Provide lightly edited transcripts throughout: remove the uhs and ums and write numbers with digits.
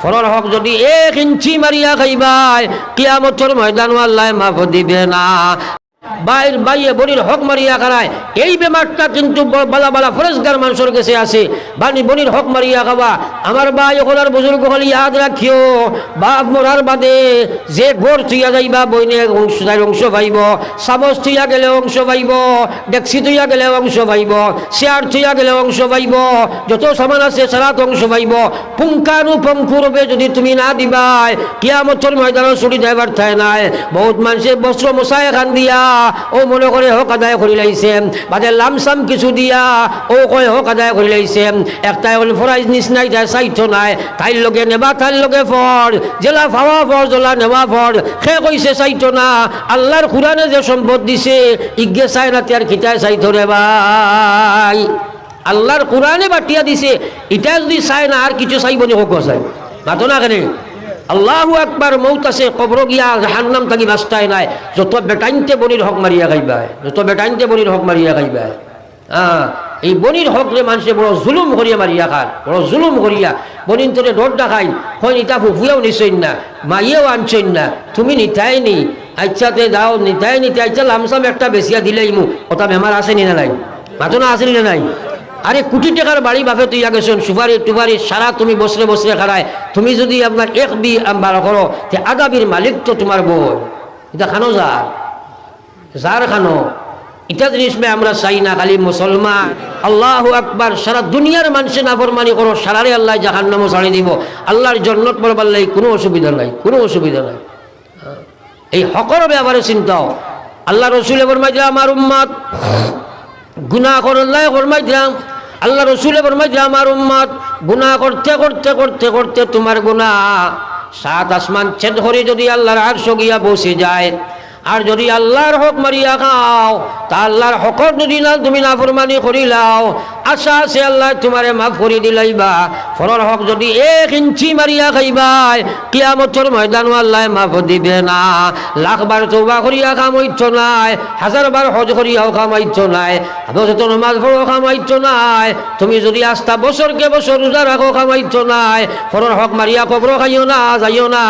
ফরর হক যদি 1 ইঞ্চি মারিয়া খাইবাই কিয়ামতের ময়দান আল্লাহ মাফ দিবে না। বাইর বাইয়ে বনির হক মারিয়া খারায় এই বেমারটা কিন্তু বালা বালা ফরেজগার মানুষের কাছে আছে। বানি বনির হক মারিয়া খাবা আমার ভাই ওখানার বুজুর্গ হলে ইয়াদ রাখিও, বাপ মরার বাদে যে ঘর থুইয়া যাইবা বইনে অংশ পাইব, চামচ থুইয়া গেলে অংশ পাইব, ডেক্সি থুইয়া গেলে অংশ পাইব, চেয়ার থুইয়া গেলে অংশ পাইব, যত সামান আছে সারাত অংশ পাইব। পুঙ্খানুপুঙ্খরূপে যদি তুমি না দিবাই কিয়ামতের ময়দানে ছুটি যাইবার ঠাই নাই। বহুত মানুষে বস্ত্র মশায় খান দিয়া ও মনে করে হক আদায় করে লাইছে, বাদে লামসাম কিছু দিয়া ও কয় হক আদায় করে লাইছে। একটা এখন ফরাইজ নিচনাই যায় চাইতো নাই, তাইর লগে নেবা তাইর লগে ফর জেলা ফাওয়া ফর জেলা নেওয়া ফর সে কইছে চাইতো না। আল্লাহর কুরআনে যে সম্পদ দিছে ইগে চাই না তার খিতায় চাইতো রে ভাই। আল্লাহর কুরআনে বাটিয়া দিছে, এটা যদি চায় না আর কিছু চাইব নি হোক চাই মাতো না কেন। আল্লাহু আকবার, মৌত আছে কবর গিয়া জাহান্নাম থাকি বাস্তায় নাই। যত বেটাইনতে বনির হক মারিয়া খাইবাই, যত বেটাইনতে বনির হক মারিয়া খাইবাই। এই বনির হকরে মানুষে বড় জুলুম করিয়া মারিয়া খান, বড় জুলুম করিয়া বনিন তোরে ডরটা খাইন হয় নিতা ফুফুয়াও নিছইন না, মাইয়েও আনছইন না, তুমি নিতাই নি আচ্ছাতে যাও নিতাই নিতে আচ্ছা লামসাম একটা বেশিয়া দিলেই মু কথা বেমার আসেনি না নাই মাতো না আসেনি না নাই। আরে কোটি টাকার বাড়ি বাপে তুই গেছেন সুপারি টুপারি সারা তুমি বসরে বসরে খারায়, তুমি যদি আপনার 1 বি বারো করো তে আদাবির মালিক তো তোমার বই। এটা খানো যার খানো এটা জিনিস আমরা চাই না। খালি মুসলমান আল্লাহু আকবার, সারা দুনিয়ার মানুষে নাফরমানি করো সারারে আল্লাহ জাহান্নাম ছাড়ি দিব, আল্লাহর জান্নাত পড়বার লাগি কোনো অসুবিধা নাই, কোনো অসুবিধা নাই। এই হকর ব্যাপারে চিন্তাও আল্লাহ রসুল ফরমাইছে আমার উম্মত গুনাহ করলে ফরমাইছিলাম, আল্লাহ রসুলে ফরমাইছে আমার উম্মত গুনাহ করতে করতে করতে করতে তোমার গুনাহ 7 আসমান ছেদ করে যদি আল্লাহর আরশ গিয়া বসে যায়, আর যদি আল্লাহর হক মারিয়া খাও তা আল্লাহর হকর যদি না তুমি নাফরমানি করিলাও আশা আছে আল্লাহ তোমারে মাফ করে দিলাইবা। ফরর হক যদি 1 ইঞ্চি মারিয়া খাইবাই কিয়ামতের ময়দান আল্লাহ মাফ দিবে না। লাখবার তওবা করিয়া কামাইতো নাই, 1000 বার হজ করিয়াও কামাইতো নাই, আদত নামাজ পড়ো কামাইতো নাই, তুমি যদি আস্থা বছরকে বছর রোজা রাখো কামাইতো নাই। ফরর হক মারিয়া কবর খাইও না, যাইও না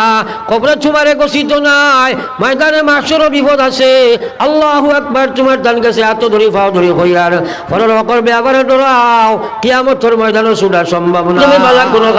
কবরে তোমারে গছিত নাই, ময়দানে মাহশর বিপদ আছে। আল্লাহু আকবার, তোমার দান গেছে এত ধরি পাও ধরি হইয়ার ফরর হকর ব্যাপারে ডরাও, কিয়ামতের ময়দানে ছুটার সম্ভাবনা তুমি বালা কোনো